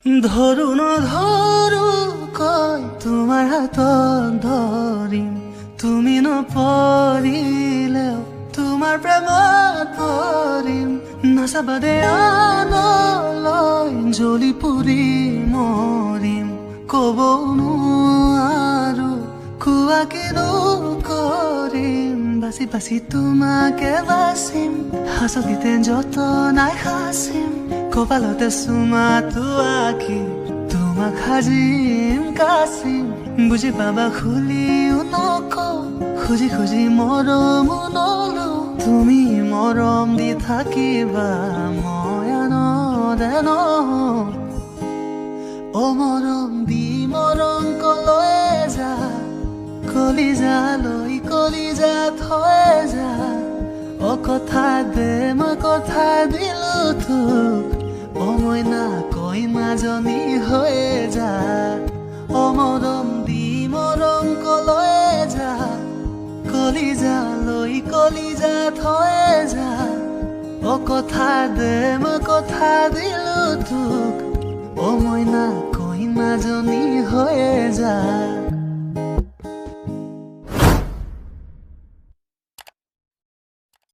ধৰো নধৰো কয় তোমাৰ হাতত ধৰিম তুমি নপৰিলেও তোমাৰ প্ৰেমত পৰিম নাচাবাদে আনলৈ জ্বলি পুৰি মৰিম ক'ব নোৱাৰো কোৱা কিনো কৰিম বাচি বাচি তোমাকে বাচিম হাঁচতিতে যতনাই সাচিম কপালতে চুমাটো আঁকি তোমাক সাজিম কাচিম বুজি পাবা খুলিও নকওঁ খুজি খুজি মৰম নলওঁ তুমি মৰম দি থাকিবা মই আনন্দে নহওঁ অ মৰম দি মৰম কলৈ যা কলিজালৈ কলিজা থৈ যা অ কথা দে মই কথা দিলো তোক অ মইনা কৈ মাজনী হৈ যা অ মৰম দি মৰম কলৈ যা কলিজালৈ কলিজা থৈ যা অ কথা দে মই কথা দিলো তোক অ মইনা কৈ মাজনী হৈ যা